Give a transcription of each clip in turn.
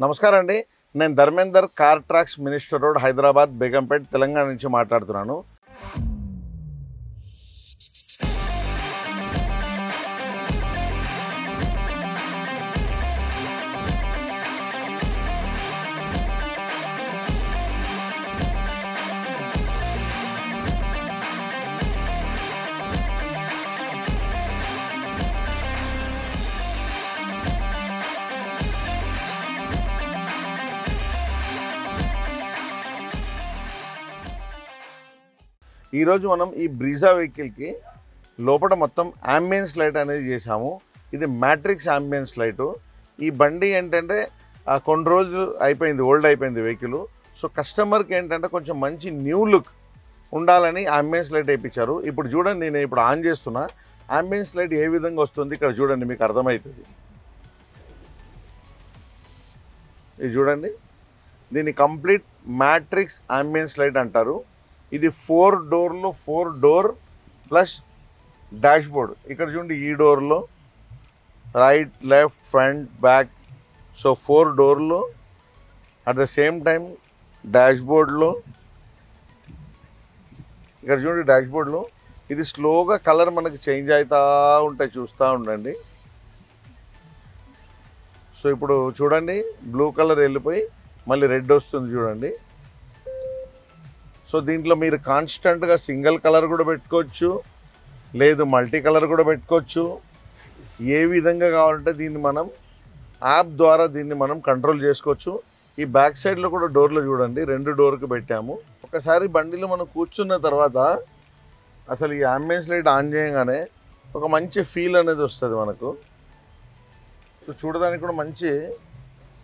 నమస్కారం అండి. నేను Dharmender car tracks minister road Hyderabad Begumpet Telangana నుంచి మాట్లాడుతున్నాను. ఈరోజు మనం ఈ బ్రీజా వెహికల్కి లోపల మొత్తం అంబియన్స్ లైట్ అనేది చేసాము. ఇది మ్యాట్రిక్స్ అంబియన్స్ లైటు. ఈ బండి ఏంటంటే కొన్ని రోజులు అయిపోయింది, ఓల్డ్ అయిపోయింది వెహికల్. సో కస్టమర్కి ఏంటంటే కొంచెం మంచి న్యూ లుక్ ఉండాలని అంబియన్స్ లైట్ వేయించారు. ఇప్పుడు చూడండి, నేను ఇప్పుడు ఆన్ చేస్తున్నా. అంబియన్స్ లైట్ ఏ విధంగా వస్తుంది ఇక్కడ చూడండి, మీకు అర్థమవుతుంది. ఇది చూడండి, దీన్ని కంప్లీట్ మ్యాట్రిక్స్ అంబియన్స్ లైట్ అంటారు. ఇది 4 డోర్లు, 4 డోర్ ప్లస్ డాష్ బోర్డ్. ఇక్కడ చూడండి, ఈ డోర్లో right, left, front, back. So 4 డోర్లు. At the same time dash బోర్డ్లో ఇక్కడ చూడండి, డాష్ బోర్డ్లో ఇది స్లోగా కలర్ మనకి చేంజ్ అవుతూ ఉంటాయి, చూస్తూ ఉండండి. సో ఇప్పుడు చూడండి, బ్లూ కలర్ వెళ్ళిపోయి మళ్ళీ రెడ్ వస్తుంది చూడండి. సో దీంట్లో మీరు కాన్స్టెంట్గా సింగిల్ కలర్ కూడా పెట్టుకోవచ్చు, లేదు మల్టీ కలర్ కూడా పెట్టుకోవచ్చు. ఏ విధంగా కావాలంటే దీన్ని మనం యాప్ ద్వారా దీన్ని మనం కంట్రోల్ చేసుకోవచ్చు. ఈ బ్యాక్ సైడ్లో కూడా డోర్లు చూడండి, 2 డోర్కి పెట్టాము. ఒకసారి బండిలో మనం కూర్చున్న తర్వాత అసలు ఈ అంబియన్స్ లైట్ ఆన్ చేయగానే ఒక మంచి ఫీల్ అనేది వస్తుంది మనకు. సో చూడడానికి కూడా మంచి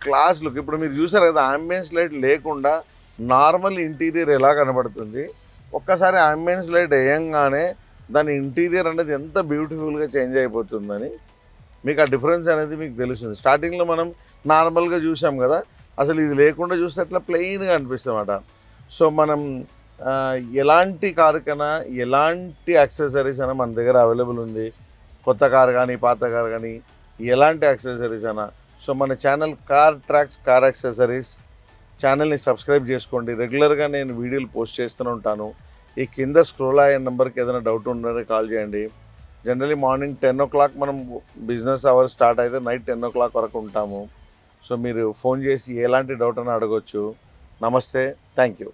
క్లాస్ లుక్. ఇప్పుడు మీరు చూసారు కదా, అంబియన్స్ లైట్ లేకుండా నార్మల్ ఇంటీరియర్ ఎలా కనబడుతుంది. ఒక్కసారి అంబియన్స్ లైట్ వేయంగానే దాని ఇంటీరియర్ అనేది ఎంత బ్యూటిఫుల్గా చేంజ్ అయిపోతుందని మీకు ఆ డిఫరెన్స్ అనేది మీకు తెలుస్తుంది. స్టార్టింగ్లో మనం నార్మల్గా చూసాం కదా, అసలు ఇది లేకుండా చూస్తే అట్లా ప్లెయిన్గా అనిపిస్తుంది అన్నమాట. సో మనం ఎలాంటి కారుకైనా ఎలాంటి యాక్సెసరీస్ అయినా మన దగ్గర అవైలబుల్ ఉంది. కొత్త కారు కానీ పాత కారు కానీ ఎలాంటి యాక్సెసరీస్ అయినా. సో మన channel car tracks car accessories ఛానల్ని సబ్స్క్రైబ్ చేసుకోండి. రెగ్యులర్గా నేను వీడియోలు పోస్ట్ చేస్తూనే ఉంటాను. ఈ కింద స్క్రోల్ అయ్యే నెంబర్కి ఏదైనా డౌట్ ఉంటే కాల్ చేయండి. జనరలీ మార్నింగ్ 10 o'clock మనం బిజినెస్ అవర్స్ స్టార్ట్ అయితే నైట్ 10 o'clock వరకు ఉంటాము. సో మీరు ఫోన్ చేసి ఎలాంటి డౌట్ అయినా అడగవచ్చు. నమస్తే, థ్యాంక్ యూ.